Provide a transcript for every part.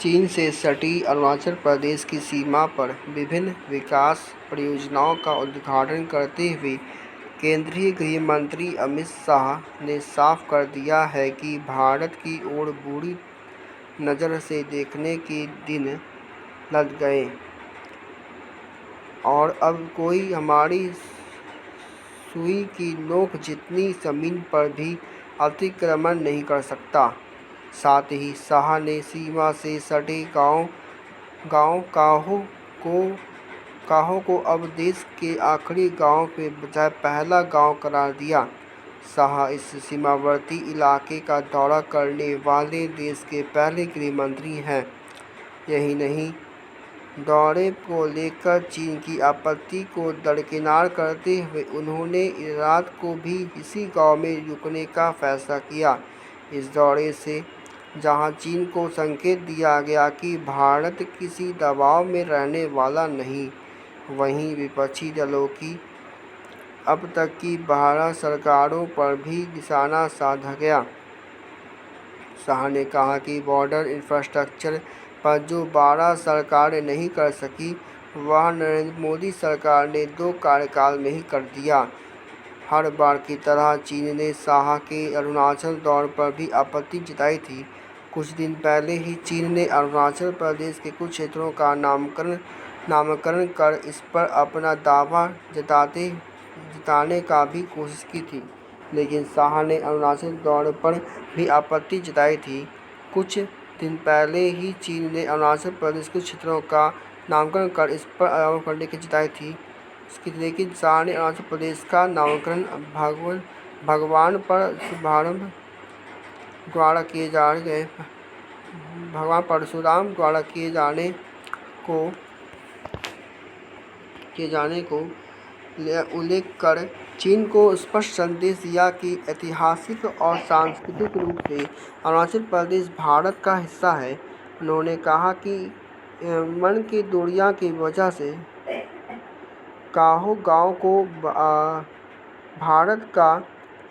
चीन से सटी अरुणाचल प्रदेश की सीमा पर विभिन्न विकास परियोजनाओं का उद्घाटन करते हुए केंद्रीय गृह मंत्री अमित शाह ने साफ कर दिया है कि भारत की ओर बुरी नज़र से देखने के दिन लद गए और अब कोई हमारी सुई की नोक जितनी ज़मीन पर भी अतिक्रमण नहीं कर सकता। साथ ही शाह ने सीमा से सटे गाँवों को अब देश के आखिरी गांव के बजाय पहला गांव करार दिया। शाह इस सीमावर्ती इलाके का दौरा करने वाले देश के पहले गृह मंत्री हैं। यही नहीं, दौरे को लेकर चीन की आपत्ति को दरकिनार करते हुए उन्होंने रात को भी इसी गांव में रुकने का फैसला किया। इस दौरे से जहां चीन को संकेत दिया गया कि भारत किसी दबाव में रहने वाला नहीं, वहीं विपक्षी दलों की अब तक की 12 सरकारों पर भी निशाना साधा गया। शाह ने कहा कि बॉर्डर इंफ्रास्ट्रक्चर पर जो 12 सरकारें नहीं कर सकी, वह नरेंद्र मोदी सरकार ने 2 कार्यकाल में ही कर दिया। हर बार की तरह चीन ने शाह के अरुणाचल दौरे पर भी आपत्ति जताई थी। कुछ दिन पहले ही चीन ने अरुणाचल प्रदेश के कुछ क्षेत्रों का नामकरण कर इस पर अपना दावा जताने का भी कोशिश की थी, लेकिन शाह ने अरुणाचल दौरे पर भी आपत्ति जताई थी। कुछ दिन पहले ही चीन ने अरुणाचल प्रदेश के कुछ क्षेत्रों का नामकरण कर इस पर आरोप करने की जताई थी, लेकिन शाह ने अरुणाचल प्रदेश का नामकरण भगवान परशुराम द्वारा किए जाने को उल्लेख कर चीन को स्पष्ट संदेश दिया कि ऐतिहासिक और सांस्कृतिक रूप से अरुणाचल प्रदेश भारत का हिस्सा है। उन्होंने कहा कि मन की दूरियों की वजह से काहो गांव को भारत का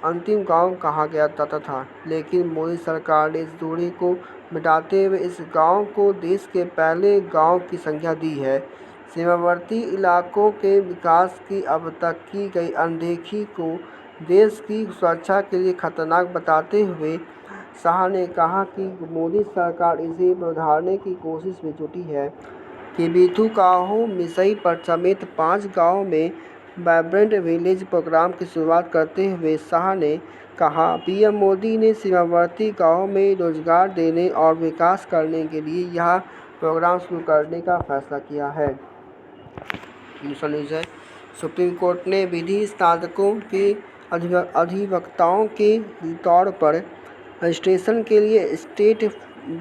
अंतिम गांव कहा गया जाता था, लेकिन मोदी सरकार ने इस दूरी को मिटाते हुए इस गांव को देश के पहले गांव की संज्ञा दी है। सीमावर्ती इलाकों के विकास की अब तक की गई अनदेखी को देश की सुरक्षा के लिए खतरनाक बताते हुए शाह ने कहा कि मोदी सरकार इसे सुधारने की कोशिश में जुटी है। किबिथु काहो मिसई पर समेत 5 गाँव में वाइब्रेंट विलेज प्रोग्राम की शुरुआत करते हुए शाह ने कहा, पीएम मोदी ने सीमावर्ती गाँवों में रोजगार देने और विकास करने के लिए यह प्रोग्राम शुरू करने का फैसला किया है। सुप्रीम कोर्ट ने विधि स्नातकों के अधिवक्ताओं के तौर पर रजिस्ट्रेशन के लिए स्टेट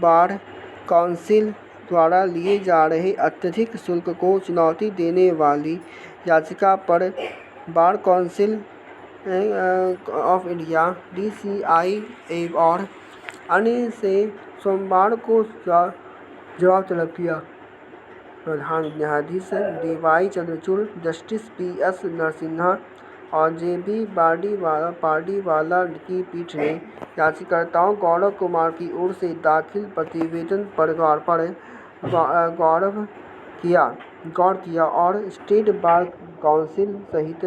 बार काउंसिल द्वारा लिए जा रहे अत्यधिक शुल्क को चुनौती देने वाली याचिका पर bar council of India (BCI) और अन्य से सोमवार को जवाब तलब किया। प्रधान न्यायाधीश DY Chandrachud, justice PS Narasimha और JB पार्डीवाला की पीठ ने याचिकाकर्ता गौरव कुमार की ओर से दाखिल प्रतिवेदन पर गौर किया और स्टेट बार काउंसिल सहित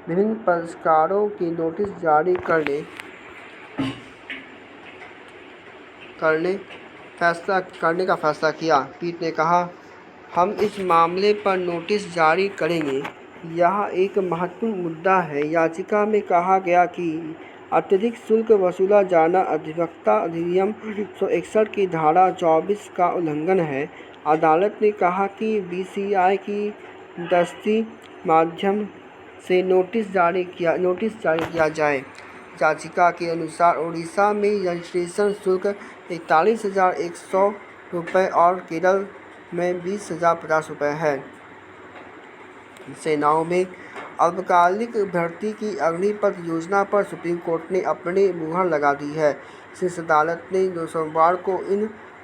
विभिन्न पक्षकारों के नोटिस जारी करने का फैसला किया। पीठ ने कहा, हम इस मामले पर नोटिस जारी करेंगे। यह एक महत्वपूर्ण मुद्दा है। याचिका में कहा गया कि अत्यधिक शुल्क वसूला जाना अधिवक्ता अधिनियम 1961 की धारा 24 का उल्लंघन है। अदालत ने कहा कि BCI की दस्ती माध्यम से नोटिस जारी किया जाए। याचिका के अनुसार उड़ीसा में रजिस्ट्रेशन शुल्क 41,100 रुपये और केरल में 20,050 रुपये है। सेनाओं में अल्पकालिक भर्ती की अग्निपथ योजना पर सुप्रीम कोर्ट ने अपनी मुहर लगा दी है। शीर्ष अदालत ने सोमवार को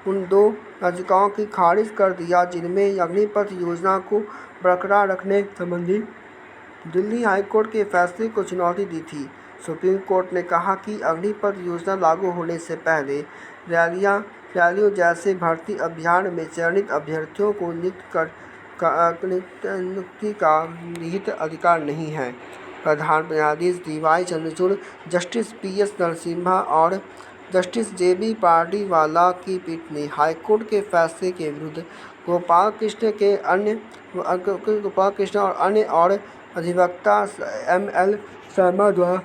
उन 2 याचिकाओं की खारिज कर दिया जिनमें अग्निपथ योजना को बरकरार रखने संबंधी दिल्ली हाईकोर्ट के फैसले को चुनौती दी थी। सुप्रीम कोर्ट ने कहा कि अग्निपथ योजना लागू होने से पहले रैलियां रैलियों जैसे भर्ती अभियान में चयनित अभ्यर्थियों को नियुक्ति का निहित अधिकार नहीं है। प्रधान न्यायाधीश D Y. Chandrachud, justice P S. Narasimha और जस्टिस जे.बी. पार्डीवाला की पीठ ने हाईकोर्ट के फैसले के विरुद्ध गोपाल कृष्ण और अन्य और अधिवक्ता एम.एल. शर्मा द्वारा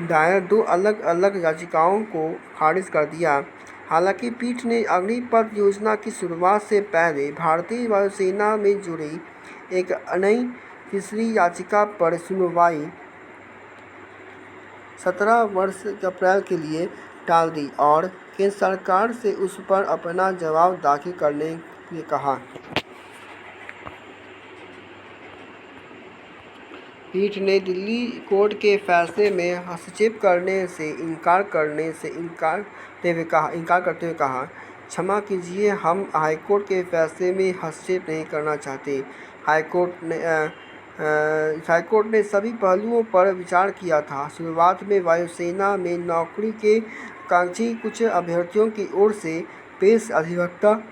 दायर 2 अलग-अलग याचिकाओं को खारिज कर दिया। हालांकि पीठ ने अग्निपथ योजना की शुरुआत से पहले भारतीय वायुसेना में जुड़ी एक नई तीसरी याचिका पर सुनवाई 17 वर्ष अप्रैल के लिए टाल दी और केंद्र सरकार से उस पर अपना जवाब दाखिल करने के लिए कहा। पीठ ने दिल्ली कोर्ट के फैसले में हस्तक्षेप करने से इनकार करते हुए कहा, क्षमा कीजिए, हम हाईकोर्ट के फैसले में हस्तक्षेप नहीं करना चाहते। हाईकोर्ट ने सभी पहलुओं पर विचार किया था। शुरुआत में वायुसेना में नौकरी के आकांक्षी कुछ अभ्यर्थियों की ओर से पेश अधिवक्ता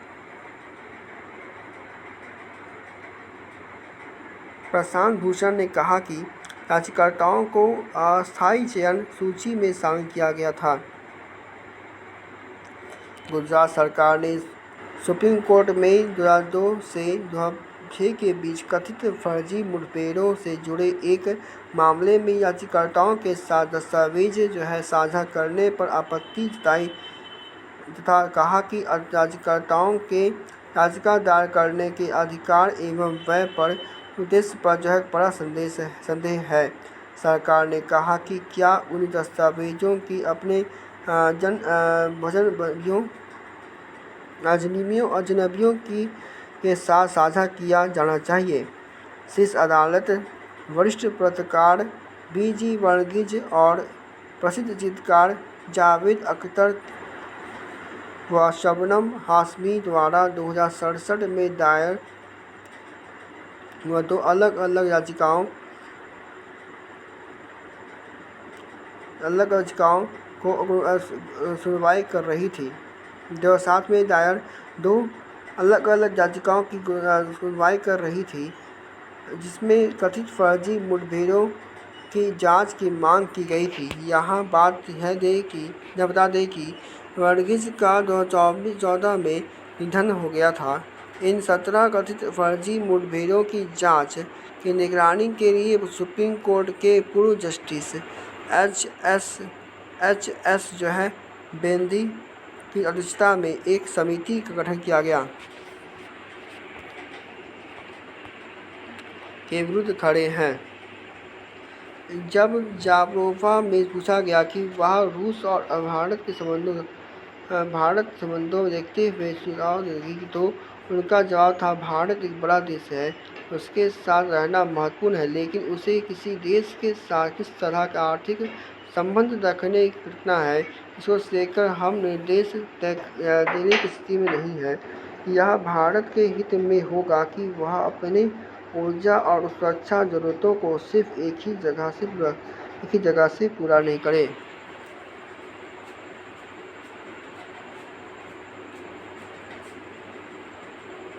प्रशांत भूषण ने कहा कि याचिकाकर्ताओं को अस्थायी चयन सूची में शामिल किया गया था। गुजरात सरकार ने सुप्रीम कोर्ट में 2002 से 2006 के बीच कथित फर्जी मुठभेड़ों से जुड़े एक मामले में याचिकाकर्ताओं के साथ दस्तावेज साझा करने पर आपत्ति जताई तथा कहा कि याचिकाकर्ताओं के याचिका दायर करने के अधिकार एवं व्यय पर उद्देश्य पर बड़ा संदेह है। सरकार ने कहा कि क्या उन दस्तावेजों की अपने अजनबियों के साथ साझा किया जाना चाहिए। शीर्ष अदालत वरिष्ठ पत्रकार बी.जी. वर्गीज और प्रसिद्ध चित्रकार जावेद अख्तर व शबनम हाशमी द्वारा 2067 में दायर 2 अलग-अलग याचिकाओं को सुनवाई कर रही थी। 2007 में दायर 2 अलग-अलग याचिकाओं की सुनवाई कर रही थी, जिसमें कथित फर्जी मुठभेड़ों की जांच की मांग की गई थी। यहाँ बता दें कि वर्गीज का 2014 में निधन हो गया था। इन 17 कथित फर्जी मुठभेड़ों की जांच की निगरानी के लिए सुप्रीम कोर्ट के पूर्व जस्टिस एच.एस. बेंदी की अध्यक्षता में एक समिति का गठन किया गया के विरुद्ध खड़े हैं। जब जावरोवा में पूछा गया कि वह रूस और भारत संबंधों में देखते हुए सुझाव देगी, तो उनका जवाब था, भारत एक बड़ा देश है, उसके साथ रहना महत्वपूर्ण है, लेकिन उसे किसी देश के साथ किस तरह का आर्थिक संबंध रखने की कल्पना है, इसको लेकर हम निर्देश देने की स्थिति में नहीं है। यह भारत के हित में होगा कि वह अपने ऊर्जा और सुरक्षा जरूरतों को सिर्फ एक ही जगह से पूरा नहीं करे।